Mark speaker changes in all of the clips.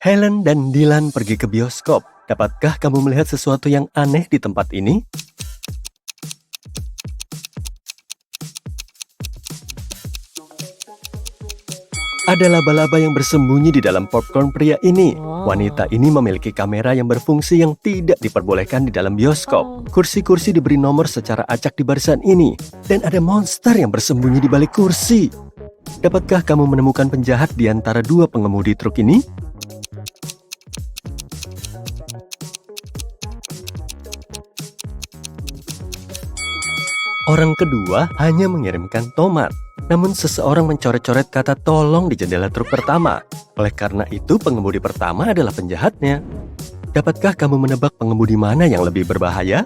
Speaker 1: Helen dan Dylan pergi ke bioskop. Dapatkah kamu melihat sesuatu yang aneh di tempat ini? Ada laba-laba yang bersembunyi di dalam popcorn pria ini. Wanita ini memiliki kamera yang berfungsi yang tidak diperbolehkan di dalam bioskop. Kursi-kursi diberi nomor secara acak di barisan ini. Dan ada monster yang bersembunyi di balik kursi. Dapatkah kamu menemukan penjahat di antara dua pengemudi truk ini? Orang kedua hanya mengirimkan tomat. Namun seseorang mencoret-coret kata tolong di jendela truk pertama. Oleh karena itu pengemudi pertama adalah penjahatnya. Dapatkah kamu menebak pengemudi mana yang lebih berbahaya?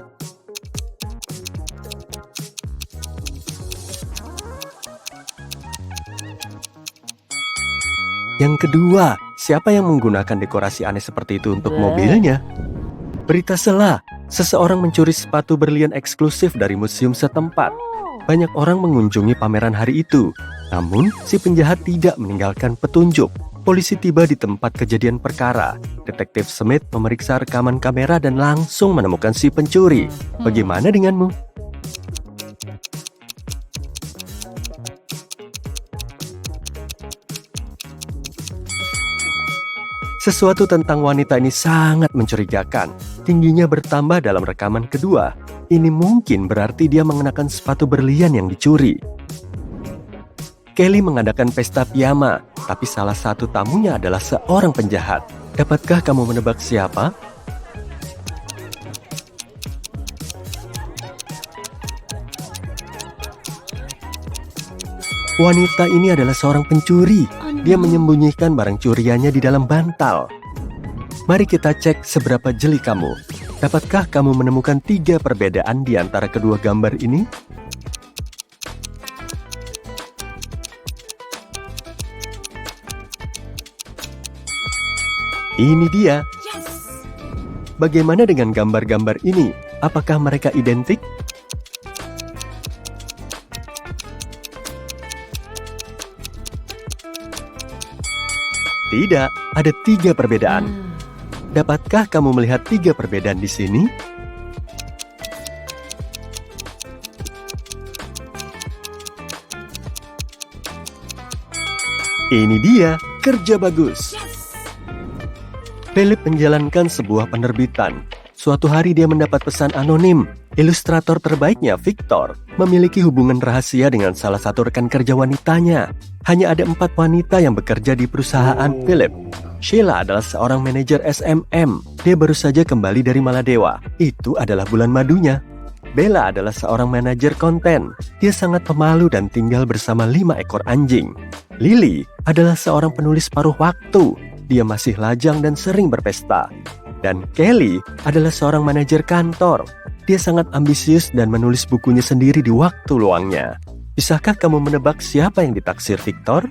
Speaker 1: Yang kedua, siapa yang menggunakan dekorasi aneh seperti itu untuk mobilnya? Berita sela, seseorang mencuri sepatu berlian eksklusif dari museum setempat. Banyak orang mengunjungi pameran hari itu. Namun, si penjahat tidak meninggalkan petunjuk. Polisi tiba di tempat kejadian perkara. Detektif Smith memeriksa rekaman kamera dan langsung menemukan si pencuri. Bagaimana denganmu? Sesuatu tentang wanita ini sangat mencurigakan. Tingginya bertambah dalam rekaman kedua. Ini mungkin berarti dia mengenakan sepatu berlian yang dicuri. Kelly mengadakan pesta piyama, tapi salah satu tamunya adalah seorang penjahat. Dapatkah kamu menebak siapa? Wanita ini adalah seorang pencuri. Dia menyembunyikan barang curiannya di dalam bantal. Mari kita cek seberapa jeli kamu. Dapatkah kamu menemukan 3 perbedaan di antara kedua gambar ini? Ini dia. Bagaimana dengan gambar-gambar ini? Apakah mereka identik? Tidak, ada 3 perbedaan. Dapatkah kamu melihat 3 perbedaan di sini? Ini dia, kerja bagus. Philip menjalankan sebuah penerbitan. Suatu hari dia mendapat pesan anonim. Ilustrator terbaiknya, Victor, memiliki hubungan rahasia dengan salah satu rekan kerja wanitanya. Hanya ada 4 wanita yang bekerja di perusahaan Philip. Sheila adalah seorang manajer SMM. Dia baru saja kembali dari Maladewa. Itu adalah bulan madunya. Bella adalah seorang manajer konten. Dia sangat pemalu dan tinggal bersama 5 ekor anjing. Lily adalah seorang penulis paruh waktu. Dia masih lajang dan sering berpesta. Dan Kelly adalah seorang manajer kantor. Dia sangat ambisius dan menulis bukunya sendiri di waktu luangnya. Bisakah kamu menebak siapa yang ditaksir Victor?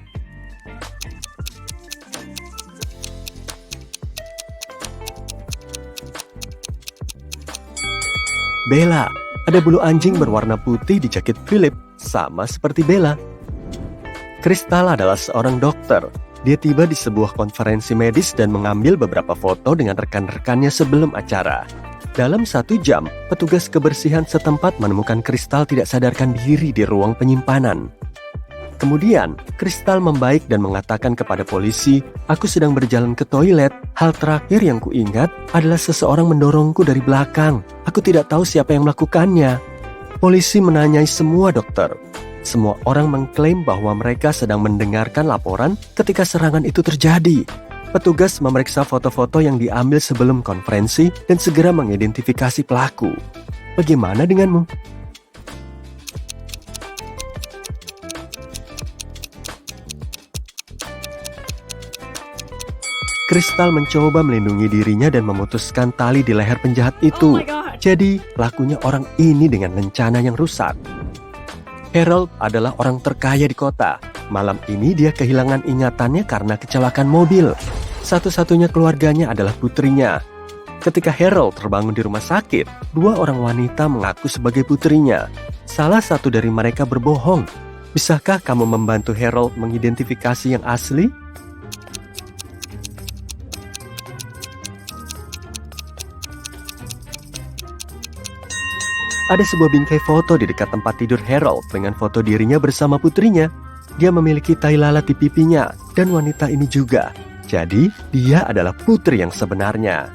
Speaker 1: Bella. Ada bulu anjing berwarna putih di jaket Philip, sama seperti Bella. Crystal adalah seorang dokter. Dia tiba di sebuah konferensi medis dan mengambil beberapa foto dengan rekan-rekannya sebelum acara. Dalam 1 jam, petugas kebersihan setempat menemukan Crystal tidak sadarkan diri di ruang penyimpanan. Kemudian, Crystal membaik dan mengatakan kepada polisi, "Aku sedang berjalan ke toilet. Hal terakhir yang kuingat adalah seseorang mendorongku dari belakang. Aku tidak tahu siapa yang melakukannya." Polisi menanyai semua dokter. Semua orang mengklaim bahwa mereka sedang mendengarkan laporan ketika serangan itu terjadi. Petugas memeriksa foto-foto yang diambil sebelum konferensi dan segera mengidentifikasi pelaku. Bagaimana denganmu? Crystal mencoba melindungi dirinya dan memutuskan tali di leher penjahat itu. Jadi, pelakunya orang ini dengan lencana yang rusak. Harold adalah orang terkaya di kota. Malam ini dia kehilangan ingatannya karena kecelakaan mobil. Satu-satunya keluarganya adalah putrinya. Ketika Harold terbangun di rumah sakit, 2 orang wanita mengaku sebagai putrinya. Salah satu dari mereka berbohong. Bisakah kamu membantu Harold mengidentifikasi yang asli? Ada sebuah bingkai foto di dekat tempat tidur Harold dengan foto dirinya bersama putrinya. Dia memiliki tai lalat di pipinya dan wanita ini juga. Jadi, dia adalah putri yang sebenarnya.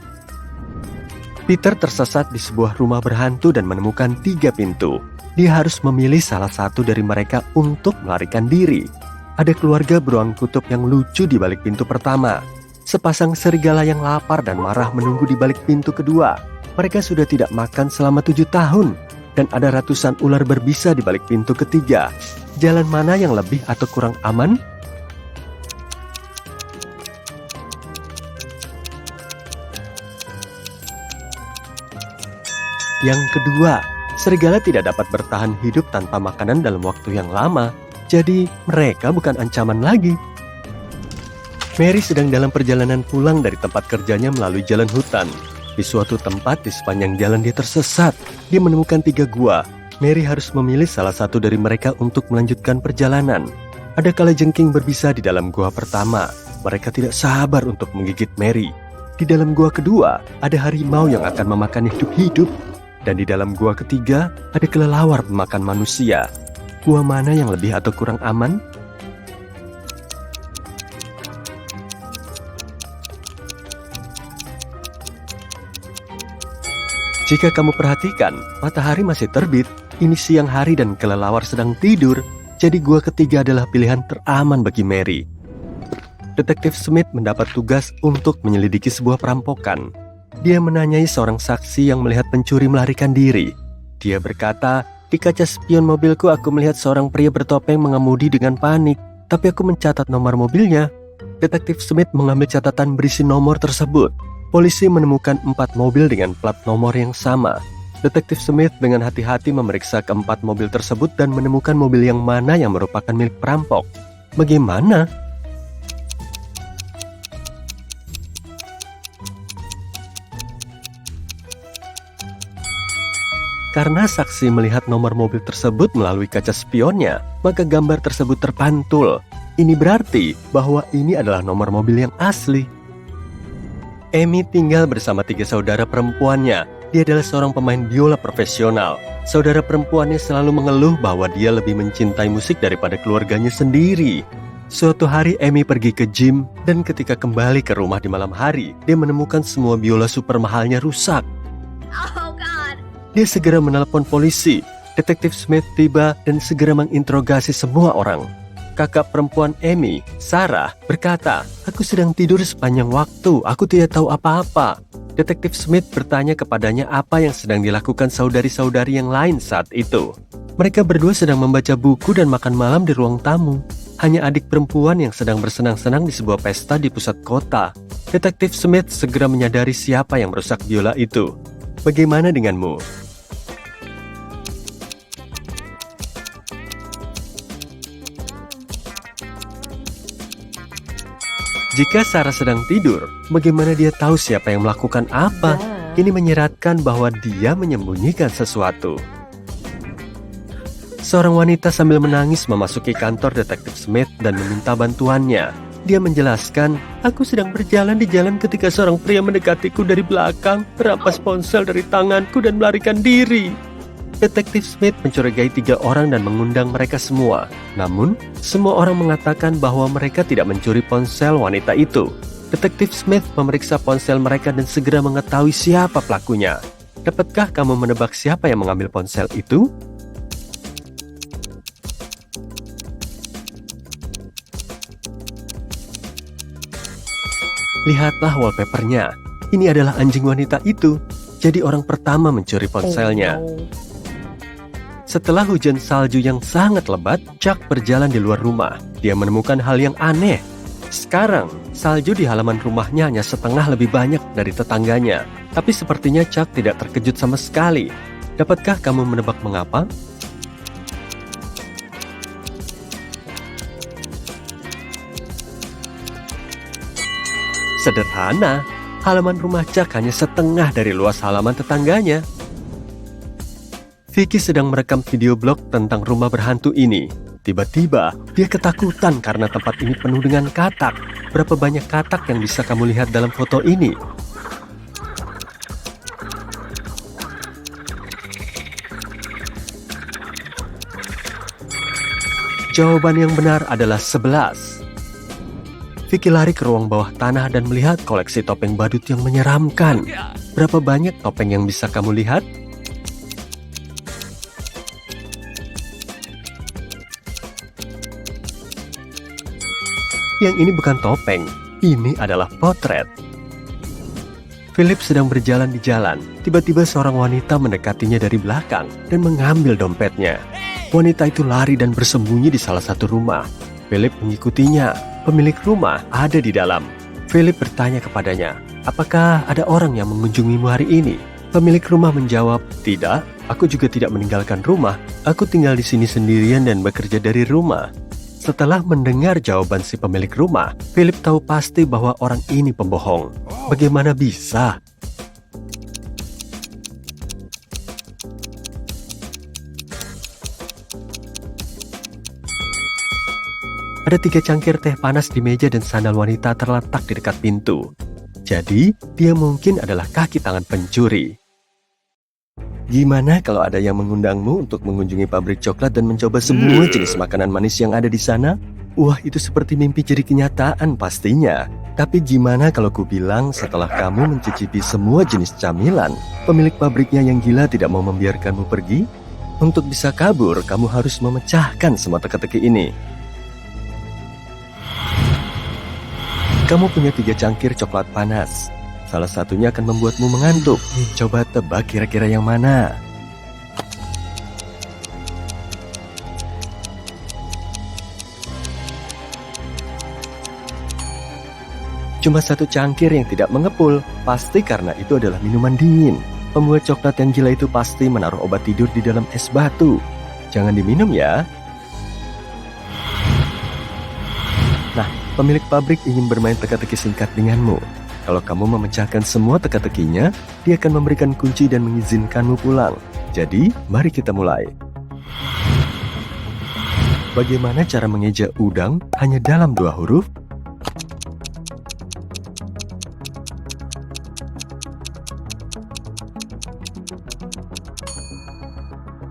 Speaker 1: Peter tersesat di sebuah rumah berhantu dan menemukan 3 pintu. Dia harus memilih salah satu dari mereka untuk melarikan diri. Ada keluarga beruang kutub yang lucu di balik pintu pertama. Sepasang serigala yang lapar dan marah menunggu di balik pintu kedua. Mereka sudah tidak makan selama 7 tahun. Dan ada ratusan ular berbisa di balik pintu ketiga. Jalan mana yang lebih atau kurang aman? Yang kedua, serigala tidak dapat bertahan hidup tanpa makanan dalam waktu yang lama. Jadi, mereka bukan ancaman lagi. Mary sedang dalam perjalanan pulang dari tempat kerjanya melalui jalan hutan. Di suatu tempat di sepanjang jalan dia tersesat. Dia menemukan 3 gua. Mary harus memilih salah satu dari mereka untuk melanjutkan perjalanan. Ada kalajengking berbisa di dalam gua pertama. Mereka tidak sabar untuk menggigit Mary. Di dalam gua kedua, ada harimau yang akan memakan hidup-hidup. Dan di dalam gua ketiga, ada kelelawar pemakan manusia. Gua mana yang lebih atau kurang aman? Jika kamu perhatikan, matahari masih terbit, ini siang hari dan kelelawar sedang tidur, jadi gua ketiga adalah pilihan teraman bagi Mary. Detektif Smith mendapat tugas untuk menyelidiki sebuah perampokan. Dia menanyai seorang saksi yang melihat pencuri melarikan diri. Dia berkata, di kaca spion mobilku aku melihat seorang pria bertopeng mengemudi dengan panik, tapi aku mencatat nomor mobilnya. Detektif Smith mengambil catatan berisi nomor tersebut. Polisi menemukan 4 mobil dengan plat nomor yang sama. Detektif Smith dengan hati-hati memeriksa ke-4 mobil tersebut dan menemukan mobil yang mana yang merupakan milik perampok. Bagaimana? Karena saksi melihat nomor mobil tersebut melalui kaca spionnya, maka gambar tersebut terpantul. Ini berarti bahwa ini adalah nomor mobil yang asli. Amy tinggal bersama 3 saudara perempuannya. Dia adalah seorang pemain biola profesional. Saudara perempuannya selalu mengeluh bahwa dia lebih mencintai musik daripada keluarganya sendiri. Suatu hari Amy pergi ke gym dan ketika kembali ke rumah di malam hari, dia menemukan semua biola super mahalnya rusak.
Speaker 2: Oh God.
Speaker 1: Dia segera menelpon polisi. Detektif Smith tiba dan segera menginterogasi semua orang. Kakak perempuan Amy, Sarah, berkata, "Aku sedang tidur sepanjang waktu, aku tidak tahu apa-apa." Detektif Smith bertanya kepadanya apa yang sedang dilakukan saudari-saudari yang lain saat itu. Mereka berdua sedang membaca buku dan makan malam di ruang tamu. Hanya adik perempuan yang sedang bersenang-senang di sebuah pesta di pusat kota. Detektif Smith segera menyadari siapa yang merusak biola itu. Bagaimana denganmu? Jika Sarah sedang tidur, bagaimana dia tahu siapa yang melakukan apa? Ini menyeratkan bahwa dia menyembunyikan sesuatu. Seorang wanita sambil menangis memasuki kantor Detektif Smith dan meminta bantuannya. Dia menjelaskan, "Aku sedang berjalan di jalan ketika seorang pria mendekatiku dari belakang, merampas ponsel dari tanganku dan melarikan diri." Detektif Smith mencurigai 3 orang dan mengundang mereka semua. Namun, semua orang mengatakan bahwa mereka tidak mencuri ponsel wanita itu. Detektif Smith memeriksa ponsel mereka dan segera mengetahui siapa pelakunya. Dapatkah kamu menebak siapa yang mengambil ponsel itu? Lihatlah wallpapernya. Ini adalah anjing wanita itu. Jadi orang pertama mencuri ponselnya. Setelah hujan salju yang sangat lebat, Chuck berjalan di luar rumah. Dia menemukan hal yang aneh. Sekarang, salju di halaman rumahnya hanya setengah lebih banyak dari tetangganya. Tapi sepertinya Chuck tidak terkejut sama sekali. Dapatkah kamu menebak mengapa? Sederhana, halaman rumah Chuck hanya setengah dari luas halaman tetangganya. Vicky sedang merekam video blog tentang rumah berhantu ini. Tiba-tiba, dia ketakutan karena tempat ini penuh dengan katak. Berapa banyak katak yang bisa kamu lihat dalam foto ini? Jawaban yang benar adalah 11. Vicky lari ke ruang bawah tanah dan melihat koleksi topeng badut yang menyeramkan. Berapa banyak topeng yang bisa kamu lihat? Yang ini bukan topeng, ini adalah potret. Philip sedang berjalan di jalan. Tiba-tiba seorang wanita mendekatinya dari belakang dan mengambil dompetnya. Wanita itu lari dan bersembunyi di salah satu rumah. Philip mengikutinya. Pemilik rumah ada di dalam. Philip bertanya kepadanya, "Apakah ada orang yang mengunjungimu hari ini?" Pemilik rumah menjawab, "Tidak, aku juga tidak meninggalkan rumah. Aku tinggal di sini sendirian dan bekerja dari rumah." Setelah mendengar jawaban si pemilik rumah, Philip tahu pasti bahwa orang ini pembohong. Bagaimana bisa? Ada 3 cangkir teh panas di meja dan sandal wanita terletak di dekat pintu. Jadi, dia mungkin adalah kaki tangan pencuri. Gimana kalau ada yang mengundangmu untuk mengunjungi pabrik coklat dan mencoba semua jenis makanan manis yang ada di sana? Wah, itu seperti mimpi jadi kenyataan pastinya. Tapi gimana kalau ku bilang setelah kamu mencicipi semua jenis camilan, pemilik pabriknya yang gila tidak mau membiarkanmu pergi? Untuk bisa kabur, kamu harus memecahkan semua teka-teki ini. Kamu punya 3 cangkir coklat panas. Salah satunya akan membuatmu mengantuk. Coba tebak kira-kira yang mana? Cuma 1 cangkir yang tidak mengepul. Pasti karena itu adalah minuman dingin. Pembuat coklat yang gila itu pasti menaruh obat tidur di dalam es batu. Jangan diminum ya. Nah, pemilik pabrik ingin bermain teka-teki singkat denganmu. Kalau kamu memecahkan semua teka-tekinya, dia akan memberikan kunci dan mengizinkanmu pulang. Jadi, mari kita mulai. Bagaimana cara mengeja udang hanya dalam 2 huruf?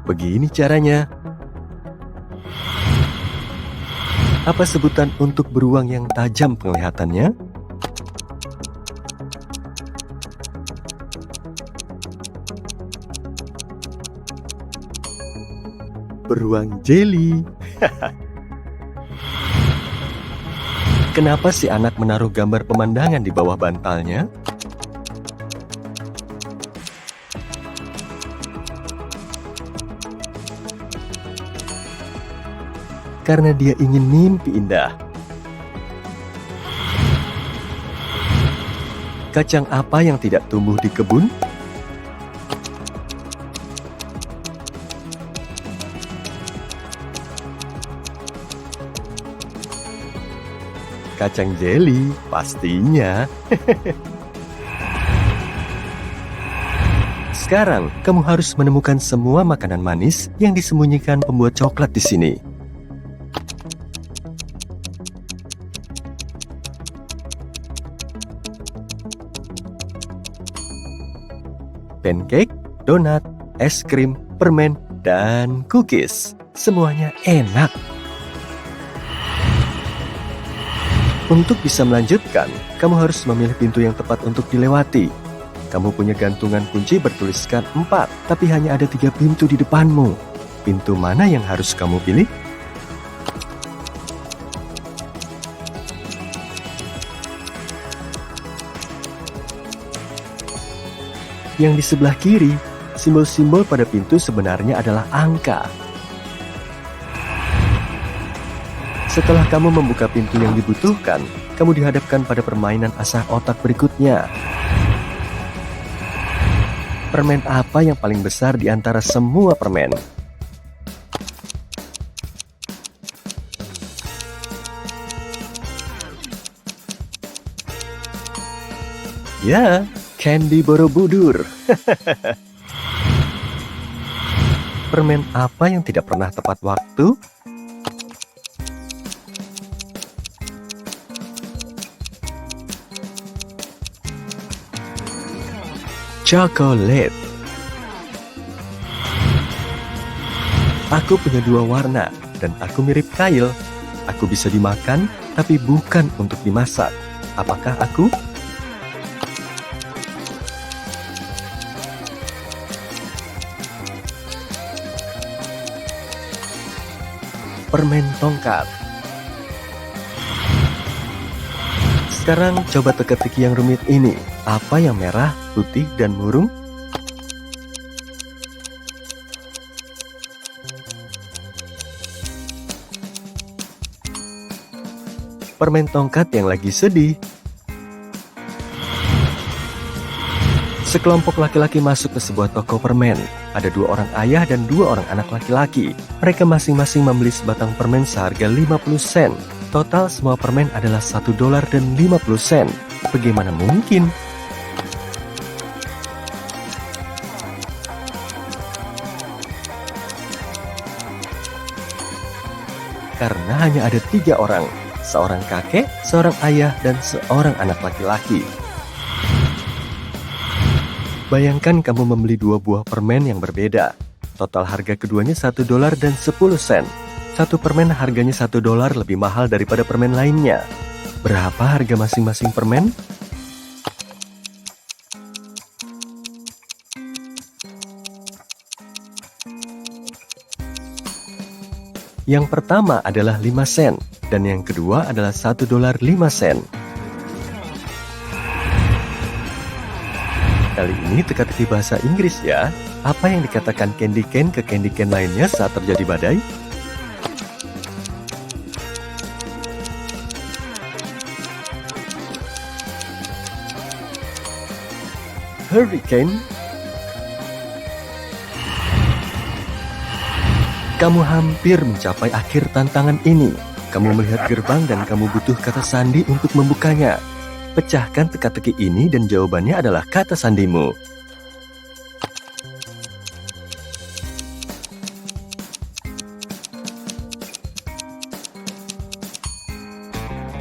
Speaker 1: Begini caranya. Apa sebutan untuk beruang yang tajam penglihatannya? Beruang jeli. Kenapa si anak menaruh gambar pemandangan di bawah bantalnya? Karena dia ingin mimpi indah. Kacang apa yang tidak tumbuh di kebun? Kacang jeli, pastinya. Sekarang, kamu harus menemukan semua makanan manis yang disembunyikan pembuat coklat di sini. Pancake, donat, es krim, permen, dan cookies. Semuanya enak. Untuk bisa melanjutkan, kamu harus memilih pintu yang tepat untuk dilewati. Kamu punya gantungan kunci bertuliskan 4, tapi hanya ada 3 pintu di depanmu. Pintu mana yang harus kamu pilih? Yang di sebelah kiri, simbol-simbol pada pintu sebenarnya adalah angka. Setelah kamu membuka pintu yang dibutuhkan, kamu dihadapkan pada permainan asah otak berikutnya. Permen apa yang paling besar di antara semua permen? Ya, Candy Borobudur. Permen apa yang tidak pernah tepat waktu? Chocolate. Aku punya 2 warna, dan aku mirip Kyle. Aku bisa dimakan, tapi bukan untuk dimasak. Apakah aku? Permen tongkat. Sekarang coba teka-teki yang rumit ini. Apa yang merah, putih, dan murung? Permen tongkat yang lagi sedih. Sekelompok laki-laki masuk ke sebuah toko permen. Ada 2 orang ayah dan 2 orang anak laki-laki. Mereka masing-masing membeli sebatang permen seharga 50 sen. Total semua permen adalah $1 dan 50 sen. Bagaimana mungkin? Karena hanya ada 3 orang. Seorang kakek, seorang ayah, dan seorang anak laki-laki. Bayangkan kamu membeli 2 buah permen yang berbeda. Total harga keduanya $1 dan 10 sen. Satu permen harganya $1 lebih mahal daripada permen lainnya. Berapa harga masing-masing permen? Yang pertama adalah 5 sen, dan yang kedua adalah $1 5 sen. Kali ini teka-teki bahasa Inggris ya. Apa yang dikatakan candy cane ke candy cane lainnya saat terjadi badai? Hurricane. Kamu hampir mencapai akhir tantangan ini. Kamu melihat gerbang dan kamu butuh kata sandi untuk membukanya. Pecahkan teka-teki ini dan jawabannya adalah kata sandimu.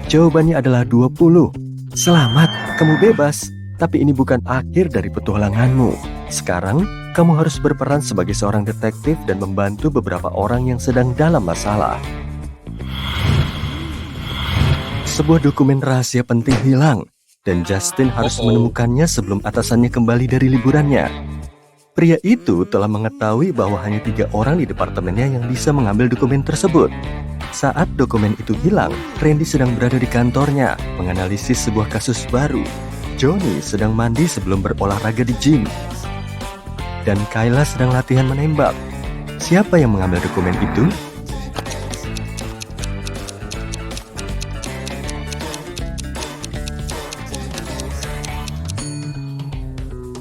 Speaker 1: Jawabannya adalah 20. Selamat, kamu bebas. Tapi ini bukan akhir dari petualanganmu. Sekarang, kamu harus berperan sebagai seorang detektif dan membantu beberapa orang yang sedang dalam masalah. Sebuah dokumen rahasia penting hilang, dan Justin harus menemukannya sebelum atasannya kembali dari liburannya. Pria itu telah mengetahui bahwa hanya 3 orang di departemennya yang bisa mengambil dokumen tersebut. Saat dokumen itu hilang, Randy sedang berada di kantornya, menganalisis sebuah kasus baru. Johnny sedang mandi sebelum berolahraga di gym. Dan Kayla sedang latihan menembak. Siapa yang mengambil dokumen itu?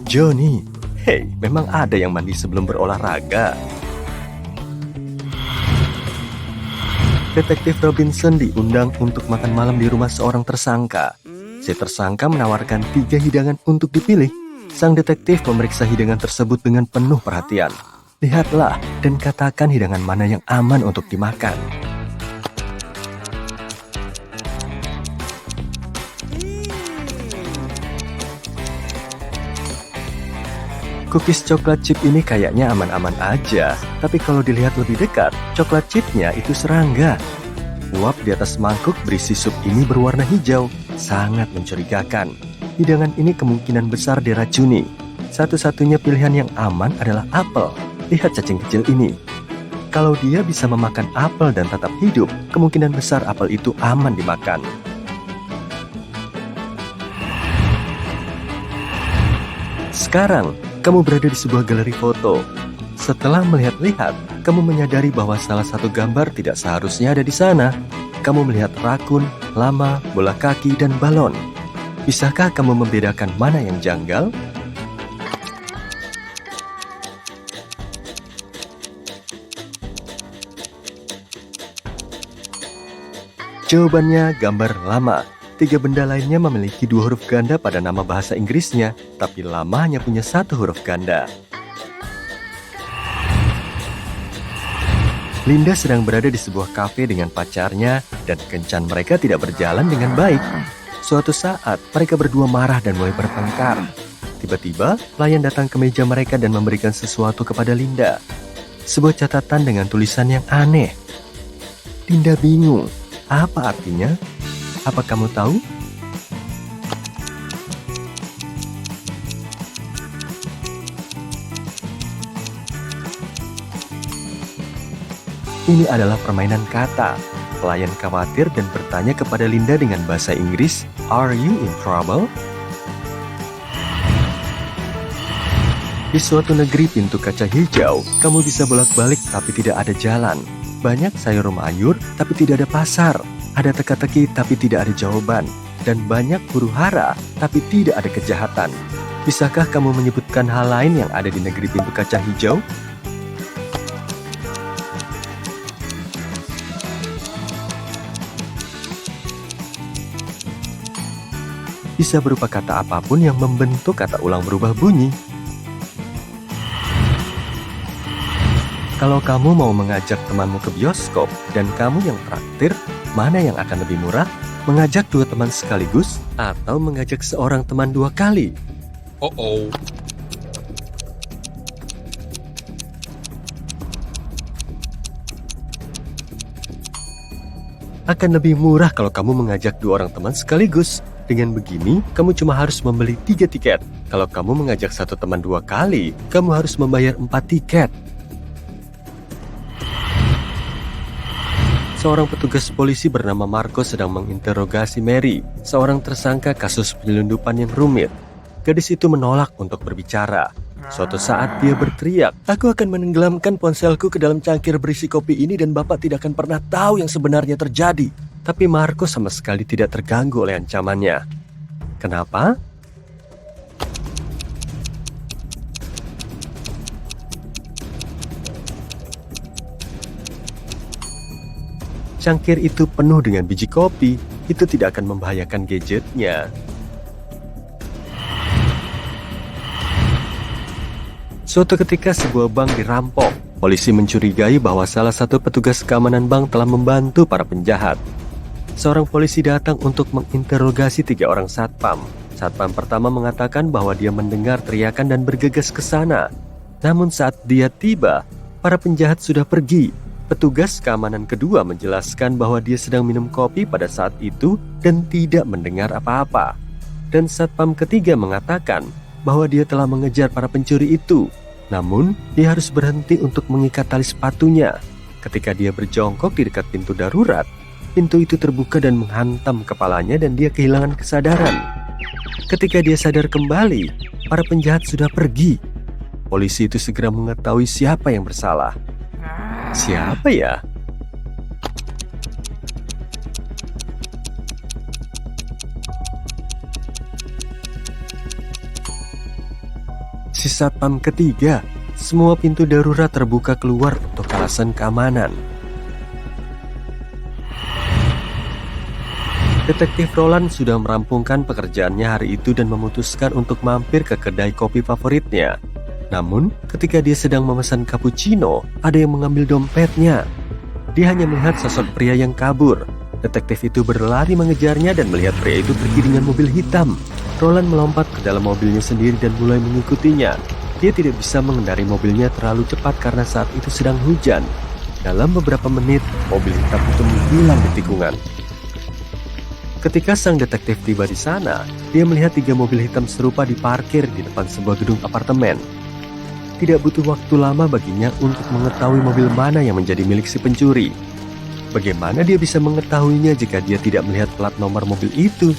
Speaker 1: Johnny. Hei, memang ada yang mandi sebelum berolahraga. Detektif Robinson diundang untuk makan malam di rumah seorang tersangka. Si tersangka menawarkan 3 hidangan untuk dipilih. Sang detektif memeriksa hidangan tersebut dengan penuh perhatian. Lihatlah dan katakan hidangan mana yang aman untuk dimakan. Cookies coklat chip ini kayaknya aman-aman aja, tapi kalau dilihat lebih dekat, coklat chipnya itu serangga. Uap di atas mangkuk berisi sup ini berwarna hijau, sangat mencurigakan. Hidangan ini kemungkinan besar diracuni. Satu-satunya pilihan yang aman adalah apel. Lihat cacing kecil ini. Kalau dia bisa memakan apel dan tetap hidup, kemungkinan besar apel itu aman dimakan. Sekarang, kamu berada di sebuah galeri foto. Setelah melihat-lihat, kamu menyadari bahwa salah satu gambar tidak seharusnya ada di sana. Kamu melihat rakun, lama, bola kaki, dan balon. Bisakah kamu membedakan mana yang janggal? Jawabannya gambar lama. 3 benda lainnya memiliki 2 huruf ganda pada nama bahasa Inggrisnya, tapi lama hanya punya 1 huruf ganda. Linda sedang berada di sebuah kafe dengan pacarnya, dan kencan mereka tidak berjalan dengan baik. Suatu saat, mereka berdua marah dan mulai bertengkar. Tiba-tiba, pelayan datang ke meja mereka dan memberikan sesuatu kepada Linda. Sebuah catatan dengan tulisan yang aneh. Linda bingung. Apa artinya? Apa kamu tahu? Ini adalah permainan kata. Pelayan khawatir dan bertanya kepada Linda dengan bahasa Inggris, "Are you in trouble?" Di suatu negeri pintu kaca hijau, kamu bisa bolak-balik tapi tidak ada jalan. Banyak sayur mayur tapi tidak ada pasar. Ada teka-teki tapi tidak ada jawaban. Dan banyak huru-hara tapi tidak ada kejahatan. Bisakah kamu menyebutkan hal lain yang ada di negeri pintu kaca hijau? Bisa berupa kata apapun yang membentuk kata ulang berubah bunyi. Kalau kamu mau mengajak temanmu ke bioskop dan kamu yang traktir, mana yang akan lebih murah? Mengajak 2 teman sekaligus atau mengajak seorang teman 2 kali?
Speaker 3: Uh-oh.
Speaker 1: Akan lebih murah kalau kamu mengajak 2 orang teman sekaligus. Dengan begini, kamu cuma harus membeli 3 tiket. Kalau kamu mengajak 1 teman 2 kali, kamu harus membayar 4 tiket. Seorang petugas polisi bernama Marco sedang menginterogasi Mary, seorang tersangka kasus penyelundupan yang rumit. Gadis itu menolak untuk berbicara. Suatu saat dia berteriak, "Aku akan menenggelamkan ponselku ke dalam cangkir berisi kopi ini dan Bapak tidak akan pernah tahu yang sebenarnya terjadi." Tapi Marco sama sekali tidak terganggu oleh ancamannya. Kenapa? Cangkir itu penuh dengan biji kopi. Itu tidak akan membahayakan gadgetnya. Suatu ketika sebuah bank dirampok. Polisi mencurigai bahwa salah satu petugas keamanan bank telah membantu para penjahat. Seorang polisi datang untuk menginterogasi 3 orang satpam. Satpam pertama mengatakan bahwa dia mendengar teriakan dan bergegas ke sana. Namun saat dia tiba, para penjahat sudah pergi. Petugas keamanan kedua menjelaskan bahwa dia sedang minum kopi pada saat itu dan tidak mendengar apa-apa. Dan satpam ketiga mengatakan bahwa dia telah mengejar para pencuri itu. Namun, dia harus berhenti untuk mengikat tali sepatunya. Ketika dia berjongkok di dekat pintu darurat, pintu itu terbuka dan menghantam kepalanya dan dia kehilangan kesadaran. Ketika dia sadar kembali, para penjahat sudah pergi. Polisi itu segera mengetahui siapa yang bersalah. Siapa ya? Si satpam ketiga. Semua pintu darurat terbuka keluar untuk alasan keamanan. Detektif Roland sudah merampungkan pekerjaannya hari itu dan memutuskan untuk mampir ke kedai kopi favoritnya. Namun, ketika dia sedang memesan cappuccino, ada yang mengambil dompetnya. Dia hanya melihat sosok pria yang kabur. Detektif itu berlari mengejarnya dan melihat pria itu pergi dengan mobil hitam. Roland melompat ke dalam mobilnya sendiri dan mulai mengikutinya. Dia tidak bisa mengendari mobilnya terlalu cepat karena saat itu sedang hujan. Dalam beberapa menit, mobil hitam itu menghilang di tikungan. Ketika sang detektif tiba di sana, dia melihat 3 mobil hitam serupa diparkir di depan sebuah gedung apartemen. Tidak butuh waktu lama baginya untuk mengetahui mobil mana yang menjadi milik si pencuri. Bagaimana dia bisa mengetahuinya jika dia tidak melihat plat nomor mobil itu?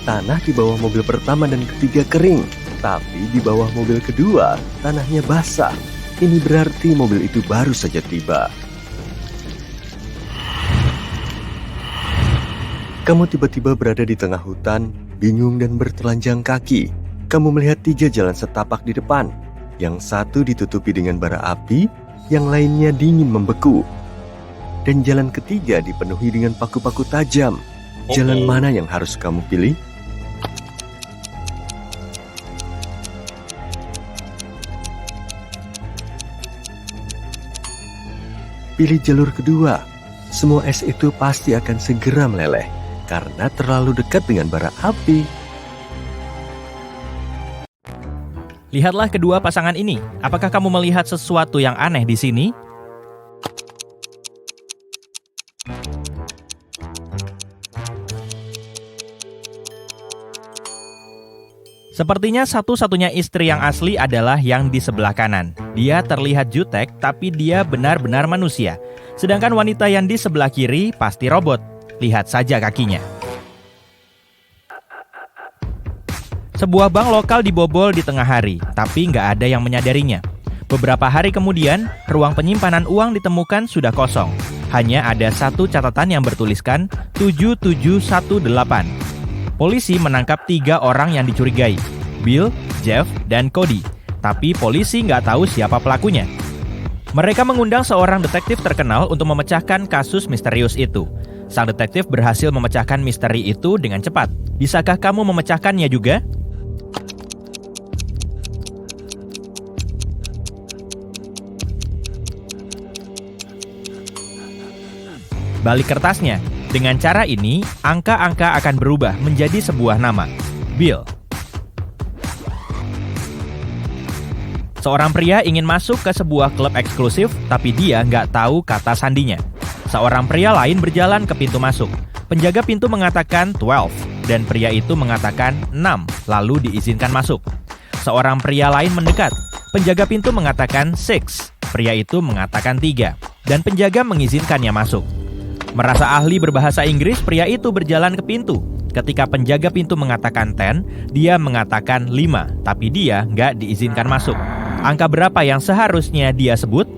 Speaker 1: Tanah di bawah mobil pertama dan ketiga kering, tapi di bawah mobil kedua, tanahnya basah. Ini berarti mobil itu baru saja tiba. Kamu tiba-tiba berada di tengah hutan, bingung dan bertelanjang kaki. Kamu melihat 3 jalan setapak di depan. Yang satu ditutupi dengan bara api, yang lainnya dingin membeku. Dan jalan ketiga dipenuhi dengan paku-paku tajam. Jalan mana yang harus kamu pilih? Pilih jalur kedua. Semua es itu pasti akan segera meleleh karena terlalu dekat dengan bara api.
Speaker 3: Lihatlah kedua pasangan ini. Apakah kamu melihat sesuatu yang aneh di sini? Sepertinya satu-satunya istri yang asli adalah yang di sebelah kanan. Dia terlihat jutek, tapi dia benar-benar manusia. Sedangkan wanita yang di sebelah kiri pasti robot. Lihat saja kakinya. Sebuah bank lokal dibobol di tengah hari, tapi nggak ada yang menyadarinya. Beberapa hari kemudian, ruang penyimpanan uang ditemukan sudah kosong. Hanya ada satu catatan yang bertuliskan 7718. Polisi menangkap 3 orang yang dicurigai, Bill, Jeff, dan Cody. Tapi polisi nggak tahu siapa pelakunya. Mereka mengundang seorang detektif terkenal untuk memecahkan kasus misterius itu. Sang detektif berhasil memecahkan misteri itu dengan cepat. Bisakah kamu memecahkannya juga? Balik kertasnya. Dengan cara ini, angka-angka akan berubah menjadi sebuah nama, Bill. Seorang pria ingin masuk ke sebuah klub eksklusif, tapi dia nggak tahu kata sandinya. Seorang pria lain berjalan ke pintu masuk. Penjaga pintu mengatakan 12, dan pria itu mengatakan 6, lalu diizinkan masuk. Seorang pria lain mendekat. Penjaga pintu mengatakan 6, pria itu mengatakan 3, dan penjaga mengizinkannya masuk. Merasa ahli berbahasa Inggris, pria itu berjalan ke pintu. Ketika penjaga pintu mengatakan 10, dia mengatakan 5, tapi dia nggak diizinkan masuk. Angka berapa yang seharusnya dia sebut?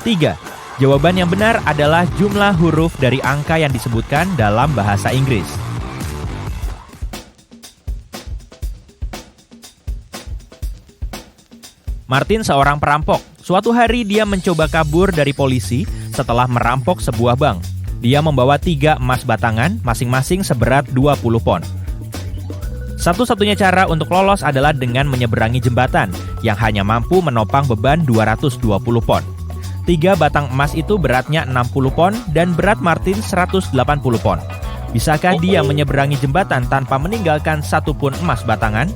Speaker 3: Tiga. Jawaban yang benar adalah jumlah huruf dari angka yang disebutkan dalam bahasa Inggris. Martin seorang perampok. Suatu hari dia mencoba kabur dari polisi setelah merampok sebuah bank. Dia membawa 3 emas batangan, masing-masing seberat 20 pon. Satu-satunya cara untuk lolos adalah dengan menyeberangi jembatan yang hanya mampu menopang beban 220 pon. 3 batang emas itu beratnya 60 pon dan berat Martin 180 pon. Bisakah dia menyeberangi jembatan tanpa meninggalkan satu pun emas batangan?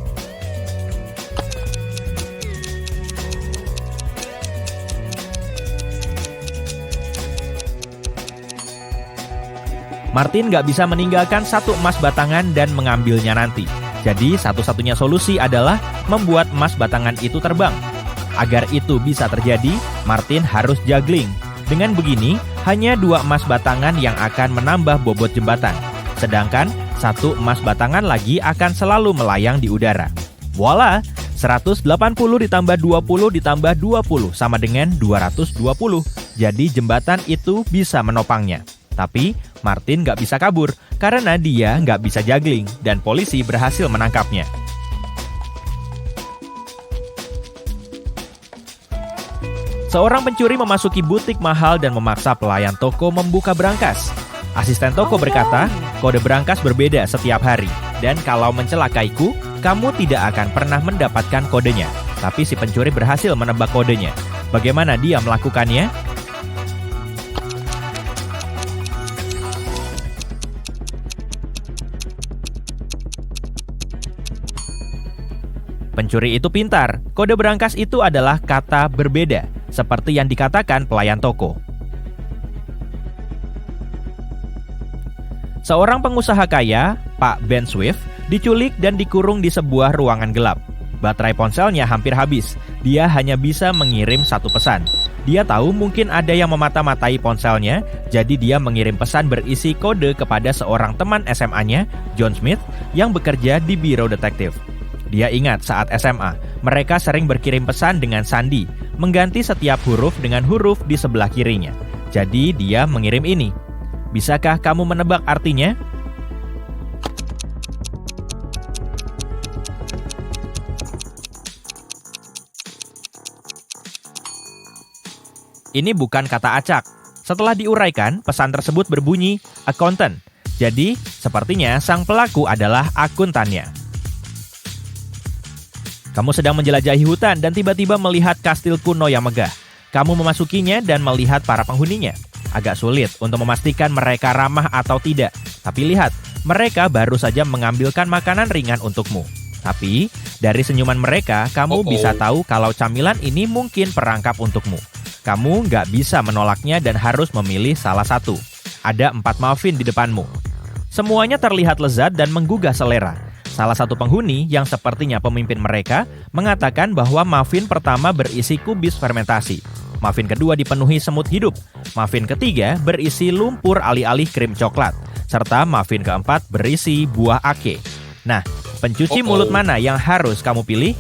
Speaker 3: Martin nggak bisa meninggalkan satu emas batangan dan mengambilnya nanti. Jadi satu-satunya solusi adalah membuat emas batangan itu terbang. Agar itu bisa terjadi, Martin harus juggling. Dengan begini, hanya 2 emas batangan yang akan menambah bobot jembatan. Sedangkan 1 emas batangan lagi akan selalu melayang di udara. Voila! 180 ditambah 20 ditambah 20 sama dengan 220. Jadi jembatan itu bisa menopangnya. Tapi Martin nggak bisa kabur karena dia nggak bisa juggling dan polisi berhasil menangkapnya. Seorang pencuri memasuki butik mahal dan memaksa pelayan toko membuka berangkas. Asisten toko berkata, kode berangkas berbeda setiap hari. Dan kalau mencelakaiku, kamu tidak akan pernah mendapatkan kodenya. Tapi si pencuri berhasil menebak kodenya. Bagaimana dia melakukannya? Pencuri itu pintar. Kode berangkas itu adalah kata berbeda, seperti yang dikatakan pelayan toko. Seorang pengusaha kaya, Pak Ben Swift, diculik dan dikurung di sebuah ruangan gelap. Baterai ponselnya hampir habis. Dia hanya bisa mengirim 1 pesan. Dia tahu mungkin ada yang memata-matai ponselnya, jadi dia mengirim pesan berisi kode kepada seorang teman SMA-nya, John Smith, yang bekerja di biro detektif. Dia ingat saat SMA, mereka sering berkirim pesan dengan sandi, mengganti setiap huruf dengan huruf di sebelah kirinya. Jadi dia mengirim ini. Bisakah kamu menebak artinya? Ini bukan kata acak. Setelah diuraikan, pesan tersebut berbunyi accountant. Jadi, sepertinya sang pelaku adalah akuntannya. Kamu sedang menjelajahi hutan dan tiba-tiba melihat kastil kuno yang megah. Kamu memasukinya dan melihat para penghuninya. Agak sulit untuk memastikan mereka ramah atau tidak. Tapi lihat, mereka baru saja mengambilkan makanan ringan untukmu. Tapi, dari senyuman mereka, kamu bisa tahu kalau camilan ini mungkin perangkap untukmu. Kamu nggak bisa menolaknya dan harus memilih salah satu. Ada 4 muffin di depanmu. Semuanya terlihat lezat dan menggugah selera. Salah satu penghuni yang sepertinya pemimpin mereka mengatakan bahwa muffin pertama berisi kubis fermentasi. Muffin kedua dipenuhi semut hidup. Muffin ketiga berisi lumpur alih-alih krim coklat. Serta muffin keempat berisi buah ake. Nah, pencuci mulut mana yang harus kamu pilih?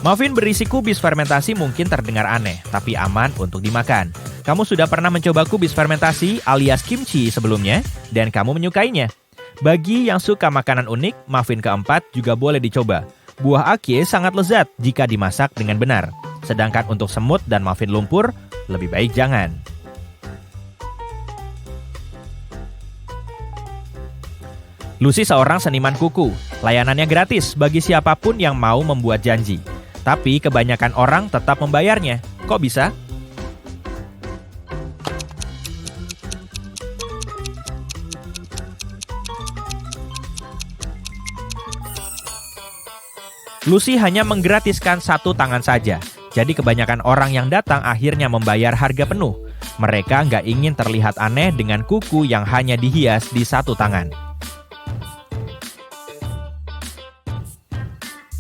Speaker 3: Muffin berisi kubis fermentasi mungkin terdengar aneh, tapi aman untuk dimakan. Kamu sudah pernah mencoba kubis fermentasi alias kimchi sebelumnya, dan kamu menyukainya. Bagi yang suka makanan unik, muffin keempat juga boleh dicoba. Buah ake sangat lezat jika dimasak dengan benar. Sedangkan untuk semut dan muffin lumpur, lebih baik jangan. Lucy seorang seniman kuku. Layanannya gratis bagi siapapun yang mau membuat janji. Tapi kebanyakan orang tetap membayarnya. Kok bisa? Lucy hanya menggratiskan 1 tangan saja. Jadi kebanyakan orang yang datang akhirnya membayar harga penuh. Mereka nggak ingin terlihat aneh dengan kuku yang hanya dihias di 1 tangan.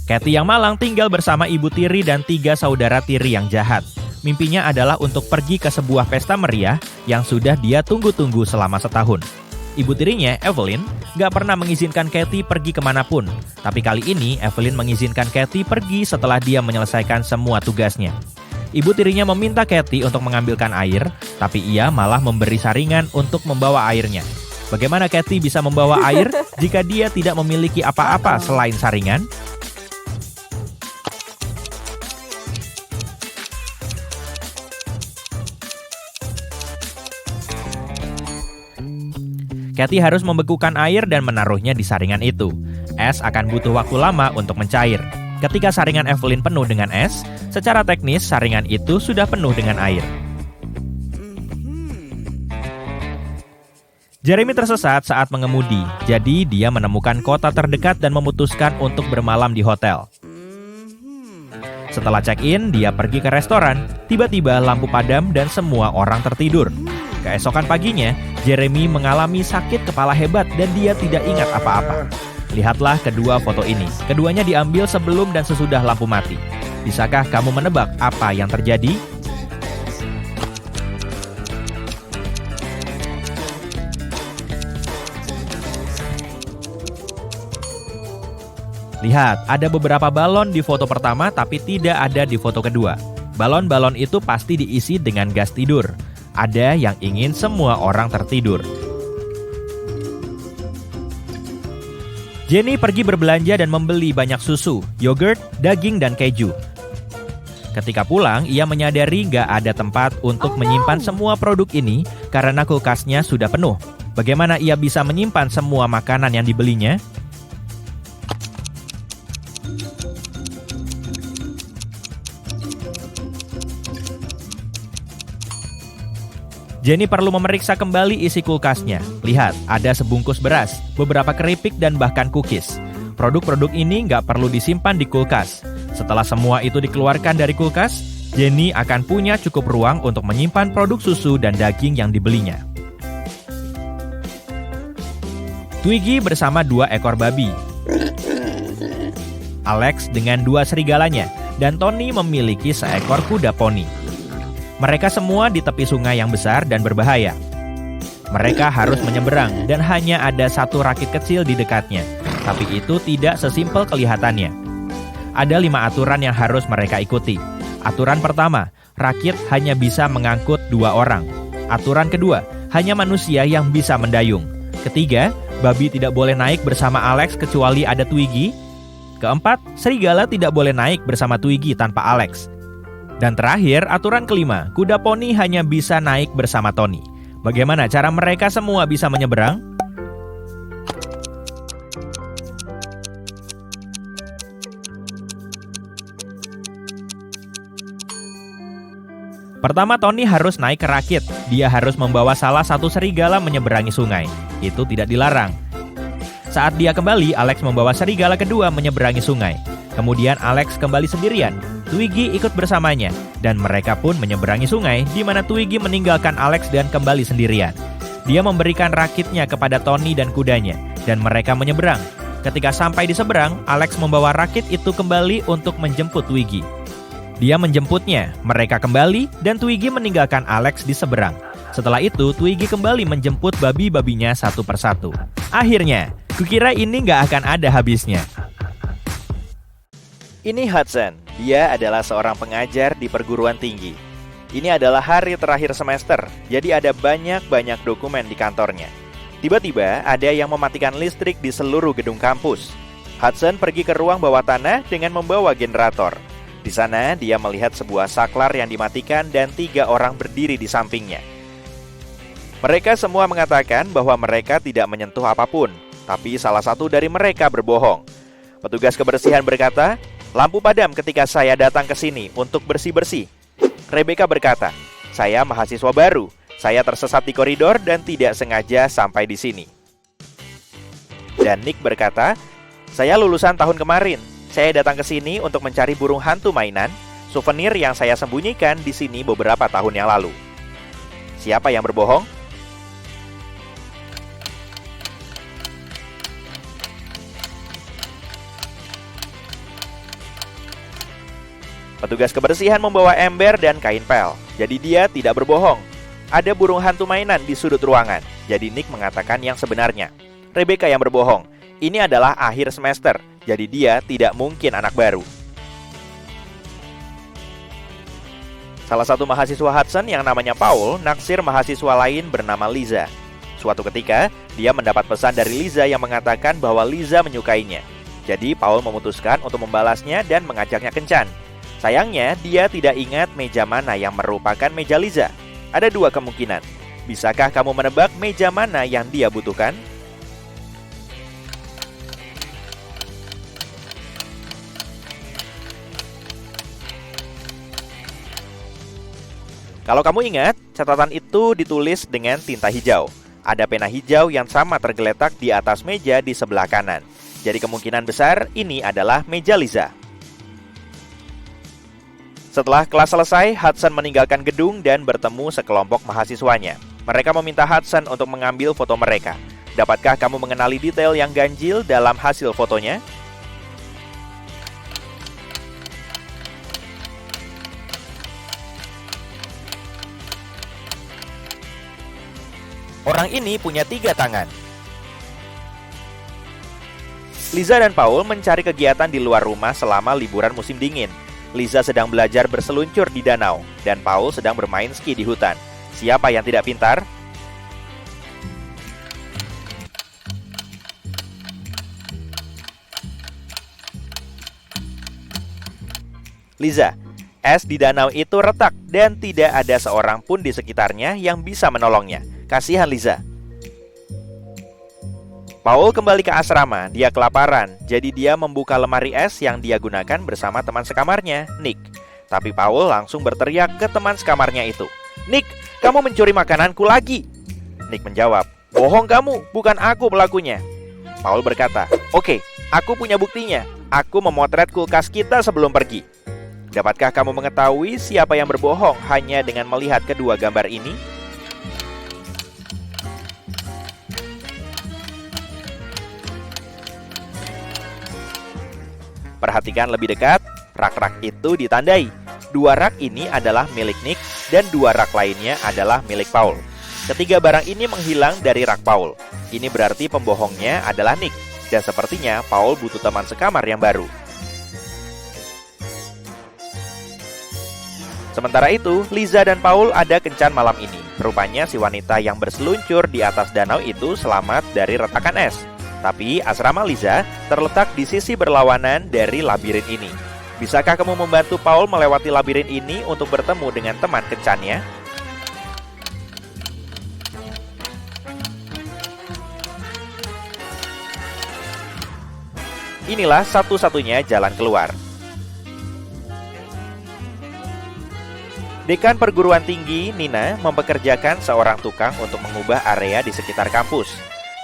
Speaker 3: Kathy yang malang tinggal bersama ibu tiri dan 3 saudara tiri yang jahat. Mimpinya adalah untuk pergi ke sebuah pesta meriah yang sudah dia tunggu-tunggu selama setahun. Ibu tirinya, Evelyn, gak pernah mengizinkan Kathy pergi kemanapun. Tapi kali ini, Evelyn mengizinkan Kathy pergi setelah dia menyelesaikan semua tugasnya. Ibu tirinya meminta Kathy untuk mengambilkan air, tapi ia malah memberi saringan untuk membawa airnya. Bagaimana Kathy bisa membawa air jika dia tidak memiliki apa-apa selain saringan? Kathy harus membekukan air dan menaruhnya di saringan itu. Es akan butuh waktu lama untuk mencair. Ketika saringan Evelyn penuh dengan es, secara teknis saringan itu sudah penuh dengan air. Jeremy tersesat saat mengemudi, jadi dia menemukan kota terdekat dan memutuskan untuk bermalam di hotel. Setelah check-in, dia pergi ke restoran. Tiba-tiba lampu padam dan semua orang tertidur. Keesokan paginya, Jeremy mengalami sakit kepala hebat dan dia tidak ingat apa-apa. Lihatlah kedua foto ini. Keduanya diambil sebelum dan sesudah lampu mati. Bisakah kamu menebak apa yang terjadi? Lihat, ada beberapa balon di foto pertama tapi tidak ada di foto kedua. Balon-balon itu pasti diisi dengan gas tidur. Ada yang ingin semua orang tertidur. Jenny pergi berbelanja dan membeli banyak susu, yogurt, daging, dan keju. Ketika pulang, ia menyadari nggak ada tempat untuk menyimpan semua produk ini karena kulkasnya sudah penuh. Bagaimana ia bisa menyimpan semua makanan yang dibelinya? Jenny perlu memeriksa kembali isi kulkasnya. Lihat, ada sebungkus beras, beberapa keripik, dan bahkan cookies. Produk-produk ini nggak perlu disimpan di kulkas. Setelah semua itu dikeluarkan dari kulkas, Jenny akan punya cukup ruang untuk menyimpan produk susu dan daging yang dibelinya. Twiggy bersama 2 ekor babi. Alex dengan 2 serigalanya, dan Tony memiliki seekor kuda poni. Mereka semua di tepi sungai yang besar dan berbahaya. Mereka harus menyeberang dan hanya ada 1 rakit kecil di dekatnya. Tapi itu tidak sesimpel kelihatannya. Ada 5 aturan yang harus mereka ikuti. Aturan pertama, rakit hanya bisa mengangkut 2 orang. Aturan kedua, hanya manusia yang bisa mendayung. Ketiga, babi tidak boleh naik bersama Alex kecuali ada Twiggy. Keempat, serigala tidak boleh naik bersama Twiggy tanpa Alex. Dan terakhir, aturan kelima, kuda poni hanya bisa naik bersama Tony. Bagaimana cara mereka semua bisa menyeberang? Pertama, Tony harus naik ke rakit. Dia harus membawa salah satu serigala menyeberangi sungai. Itu tidak dilarang. Saat dia kembali, Alex membawa serigala kedua menyeberangi sungai. Kemudian Alex kembali sendirian. Twiggy ikut bersamanya, dan mereka pun menyeberangi sungai, di mana Twiggy meninggalkan Alex dan kembali sendirian. Dia memberikan rakitnya kepada Tony dan kudanya, dan mereka menyeberang. Ketika sampai di seberang, Alex membawa rakit itu kembali untuk menjemput Twiggy. Dia menjemputnya, mereka kembali, dan Twiggy meninggalkan Alex di seberang. Setelah itu, Twiggy kembali menjemput babi-babinya satu persatu. Akhirnya, kukira ini nggak akan ada habisnya. Ini Hudson. Dia adalah seorang pengajar di perguruan tinggi. Ini adalah hari terakhir semester, jadi ada banyak dokumen di kantornya. Tiba-tiba ada yang mematikan listrik di seluruh gedung kampus. Hudson pergi ke ruang bawah tanah dengan membawa generator. Di sana dia melihat sebuah saklar yang dimatikan dan 3 orang berdiri di sampingnya. Mereka semua mengatakan bahwa mereka tidak menyentuh apapun, tapi salah satu dari mereka berbohong. Petugas kebersihan berkata, "Lampu padam ketika saya datang ke sini untuk bersih-bersih." Rebecca berkata, "Saya mahasiswa baru. Saya tersesat di koridor dan tidak sengaja sampai di sini." Dan Nick berkata, "Saya lulusan tahun kemarin. Saya datang ke sini untuk mencari burung hantu mainan, souvenir yang saya sembunyikan di sini beberapa tahun yang lalu." Siapa yang berbohong? Petugas kebersihan membawa ember dan kain pel, jadi dia tidak berbohong. Ada burung hantu mainan di sudut ruangan, jadi Nick mengatakan yang sebenarnya. Rebecca yang berbohong. Ini adalah akhir semester, jadi dia tidak mungkin anak baru. Salah satu mahasiswa Hudson yang namanya Paul naksir mahasiswa lain bernama Liza. Suatu ketika, dia mendapat pesan dari Liza yang mengatakan bahwa Liza menyukainya. Jadi Paul memutuskan untuk membalasnya dan mengajaknya kencan. Sayangnya, dia tidak ingat meja mana yang merupakan meja Liza. Ada 2 kemungkinan. Bisakah kamu menebak meja mana yang dia butuhkan? Kalau kamu ingat, catatan itu ditulis dengan tinta hijau. Ada pena hijau yang sama tergeletak di atas meja di sebelah kanan. Jadi kemungkinan besar ini adalah meja Liza. Setelah kelas selesai, Hudson meninggalkan gedung dan bertemu sekelompok mahasiswanya. Mereka meminta Hudson untuk mengambil foto mereka. Dapatkah kamu mengenali detail yang ganjil dalam hasil fotonya? Orang ini punya 3 tangan. Liza dan Paul mencari kegiatan di luar rumah selama liburan musim dingin. Liza sedang belajar berseluncur di danau, dan Paul sedang bermain ski di hutan. Siapa yang tidak pintar? Liza, es di danau itu retak dan tidak ada seorang pun di sekitarnya yang bisa menolongnya. Kasihan Liza. Paul kembali ke asrama, dia kelaparan, jadi dia membuka lemari es yang dia gunakan bersama teman sekamarnya, Nick. Tapi Paul langsung berteriak ke teman sekamarnya itu, "Nick, kamu mencuri makananku lagi!" Nick menjawab, "Bohong kamu, bukan aku pelakunya." Paul berkata, "Oke, aku punya buktinya. Aku memotret kulkas kita sebelum pergi." Dapatkah kamu mengetahui siapa yang berbohong hanya dengan melihat kedua gambar ini? Perhatikan lebih dekat, rak-rak itu ditandai. 2 rak ini adalah milik Nick dan 2 rak lainnya adalah milik Paul. Ketiga barang ini menghilang dari rak Paul. Ini berarti pembohongnya adalah Nick, dan sepertinya Paul butuh teman sekamar yang baru. Sementara itu, Liza dan Paul ada kencan malam ini. Rupanya si wanita yang berseluncur di atas danau itu selamat dari retakan es. Tapi asrama Liza terletak di sisi berlawanan dari labirin ini. Bisakah kamu membantu Paul melewati labirin ini untuk bertemu dengan teman kencannya? Inilah satu-satunya jalan keluar. Dekan perguruan tinggi, Nina, mempekerjakan seorang tukang untuk mengubah area di sekitar kampus.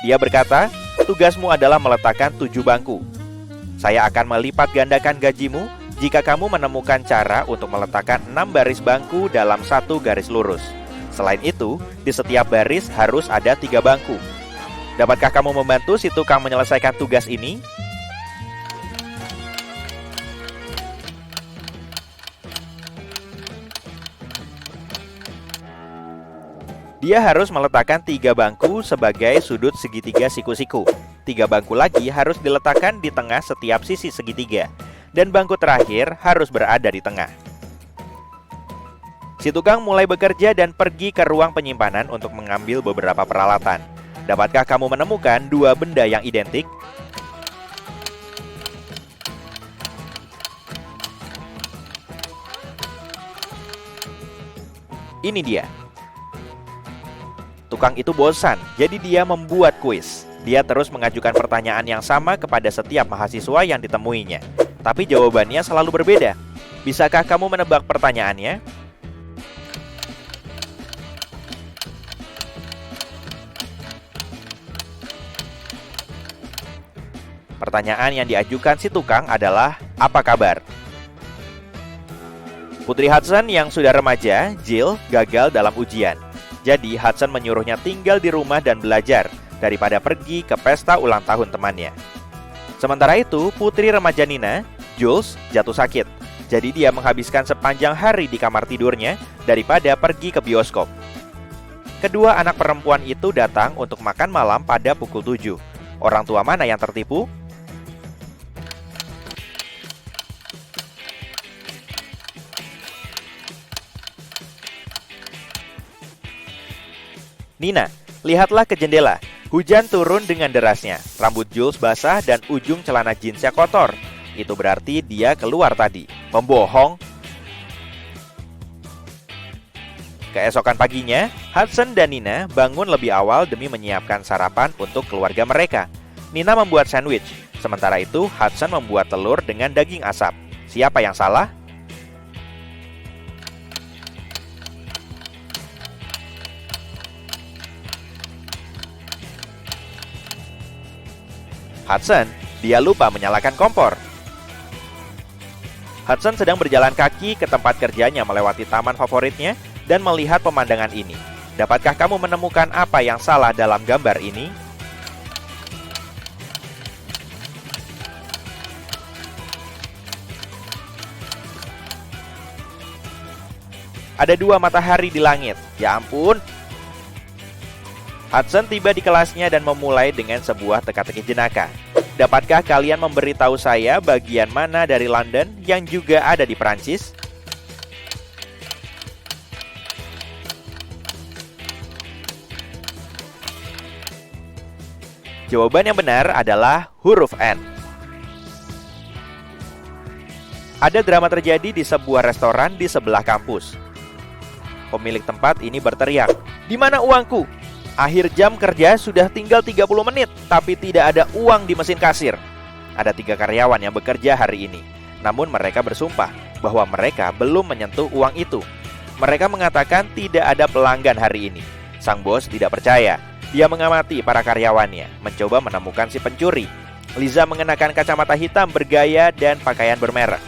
Speaker 3: Dia berkata, tugasmu adalah meletakkan 7 bangku. Saya akan melipat gandakan gajimu jika kamu menemukan cara untuk meletakkan 6 baris bangku dalam 1 garis lurus. Selain itu, di setiap baris harus ada 3 bangku. Dapatkah kamu membantu si tukang menyelesaikan tugas ini? Dia harus meletakkan 3 bangku sebagai sudut segitiga siku-siku. 3 bangku lagi harus diletakkan di tengah setiap sisi segitiga. Dan bangku terakhir harus berada di tengah. Si tukang mulai bekerja dan pergi ke ruang penyimpanan untuk mengambil beberapa peralatan. Dapatkah kamu menemukan 2 benda yang identik? Ini dia. Tukang itu bosan, jadi dia membuat kuis. Dia terus mengajukan pertanyaan yang sama kepada setiap mahasiswa yang ditemuinya. Tapi jawabannya selalu berbeda. Bisakah kamu menebak pertanyaannya? Pertanyaan yang diajukan si tukang adalah, apa kabar? Putri Hudson yang sudah remaja, Jill, gagal dalam ujian. Jadi Hudson menyuruhnya tinggal di rumah dan belajar daripada pergi ke pesta ulang tahun temannya. Sementara itu, putri remaja Nina, Jules, jatuh sakit. Jadi dia menghabiskan sepanjang hari di kamar tidurnya daripada pergi ke bioskop. Kedua anak perempuan itu datang untuk makan malam pada pukul 7. Orang tua mana yang tertipu? Nina, lihatlah ke jendela. Hujan turun dengan derasnya. Rambut Jules basah dan ujung celana jeansnya kotor. Itu berarti dia keluar tadi. Membohong. Keesokan paginya, Hudson dan Nina bangun lebih awal demi menyiapkan sarapan untuk keluarga mereka. Nina membuat sandwich. Sementara itu, Hudson membuat telur dengan daging asap. Siapa yang salah? Hudson, dia lupa menyalakan kompor. Hudson sedang berjalan kaki ke tempat kerjanya melewati taman favoritnya dan melihat pemandangan ini. Dapatkah kamu menemukan apa yang salah dalam gambar ini? Ada 2 matahari di langit. Ya ampun. Hudson tiba di kelasnya dan memulai dengan sebuah teka-teki jenaka. Dapatkah kalian memberitahu saya bagian mana dari London yang juga ada di Perancis? Jawaban yang benar adalah huruf N. Ada drama terjadi di sebuah restoran di sebelah kampus. Pemilik tempat ini berteriak, "Di mana uangku? Akhir jam kerja sudah tinggal 30 menit, tapi tidak ada uang di mesin kasir." Ada 3 karyawan yang bekerja hari ini. Namun mereka bersumpah bahwa mereka belum menyentuh uang itu. Mereka mengatakan tidak ada pelanggan hari ini. Sang bos tidak percaya. Dia mengamati para karyawannya, mencoba menemukan si pencuri. Liza mengenakan kacamata hitam bergaya dan pakaian bermerek.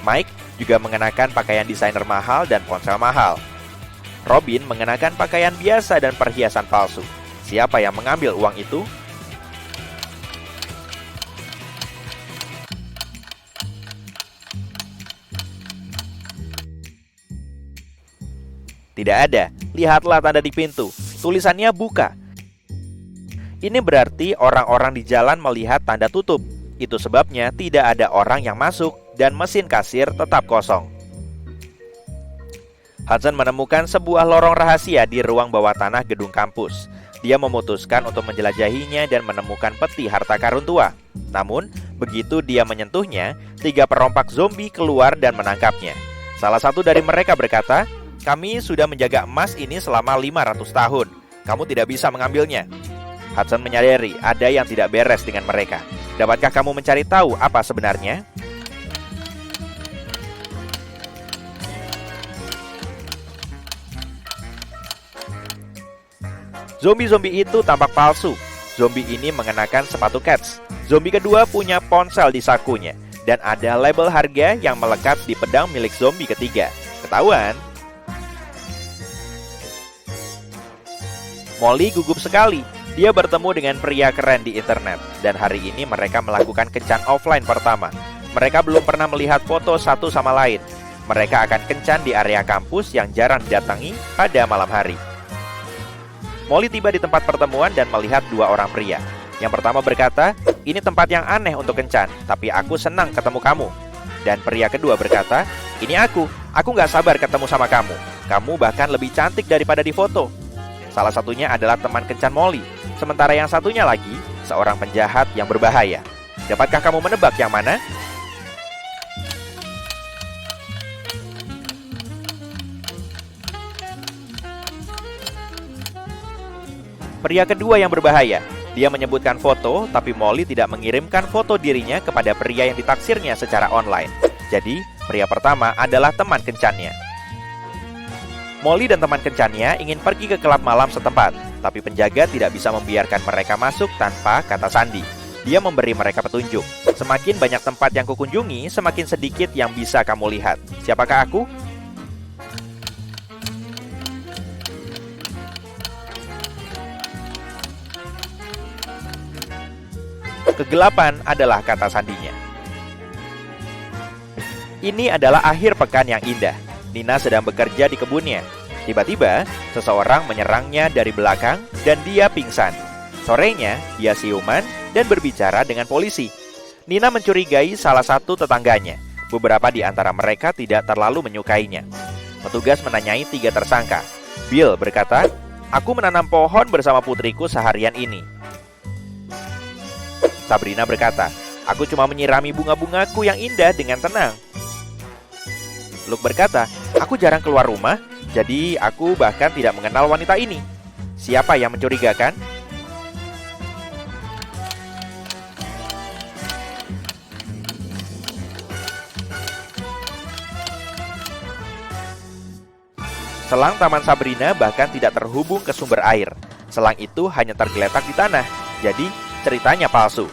Speaker 3: Mike juga mengenakan pakaian desainer mahal dan ponsel mahal. Robin mengenakan pakaian biasa dan perhiasan palsu. Siapa yang mengambil uang itu? Tidak ada. Lihatlah tanda di pintu. Tulisannya buka. Ini berarti orang-orang di jalan melihat tanda tutup. Itu sebabnya tidak ada orang yang masuk dan mesin kasir tetap kosong. Hudson menemukan sebuah lorong rahasia di ruang bawah tanah gedung kampus. Dia memutuskan untuk menjelajahinya dan menemukan peti harta karun tua. Namun, begitu dia menyentuhnya, 3 perompak zombie keluar dan menangkapnya. Salah satu dari mereka berkata, "Kami sudah menjaga emas ini selama 500 tahun. Kamu tidak bisa mengambilnya." Hudson menyadari ada yang tidak beres dengan mereka. Dapatkah kamu mencari tahu apa sebenarnya? Zombie-zombie itu tampak palsu. Zombie ini mengenakan sepatu kets. Zombie kedua punya ponsel di sakunya. Dan ada label harga yang melekat di pedang milik zombie ketiga. Ketahuan? Molly gugup sekali. Dia bertemu dengan pria keren di internet. Dan hari ini mereka melakukan kencan offline pertama. Mereka belum pernah melihat foto satu sama lain. Mereka akan kencan di area kampus yang jarang didatangi pada malam hari. Molly tiba di tempat pertemuan dan melihat dua orang pria. Yang pertama berkata, "Ini tempat yang aneh untuk kencan, tapi aku senang ketemu kamu." Dan pria kedua berkata, "Ini aku nggak sabar ketemu sama kamu. Kamu bahkan lebih cantik daripada di foto." Salah satunya adalah teman kencan Molly, sementara yang satunya lagi, seorang penjahat yang berbahaya. Dapatkah kamu menebak yang mana? Pria kedua yang berbahaya. Dia menyebutkan foto, tapi Molly tidak mengirimkan foto dirinya kepada pria yang ditaksirnya secara online. Jadi, pria pertama adalah teman kencannya. Molly dan teman kencannya ingin pergi ke klub malam setempat, tapi penjaga tidak bisa membiarkan mereka masuk tanpa kata sandi. Dia memberi mereka petunjuk. Semakin banyak tempat yang kukunjungi, semakin sedikit yang bisa kamu lihat. Siapakah aku? Kegelapan adalah kata sandinya. Ini adalah akhir pekan yang indah. Nina sedang bekerja di kebunnya. Tiba-tiba, seseorang menyerangnya dari belakang dan dia pingsan. Sorenya, dia siuman dan berbicara dengan polisi. Nina mencurigai salah satu tetangganya. Beberapa di antara mereka tidak terlalu menyukainya. Petugas menanyai 3 tersangka. Bill berkata, "Aku menanam pohon bersama putriku seharian ini." Sabrina berkata, "Aku cuma menyirami bunga-bungaku yang indah dengan tenang." Luke berkata, "Aku jarang keluar rumah, jadi aku bahkan tidak mengenal wanita ini." Siapa yang mencurigakan? Selang Taman Sabrina bahkan tidak terhubung ke sumber air. Selang itu hanya tergeletak di tanah, jadi ceritanya palsu.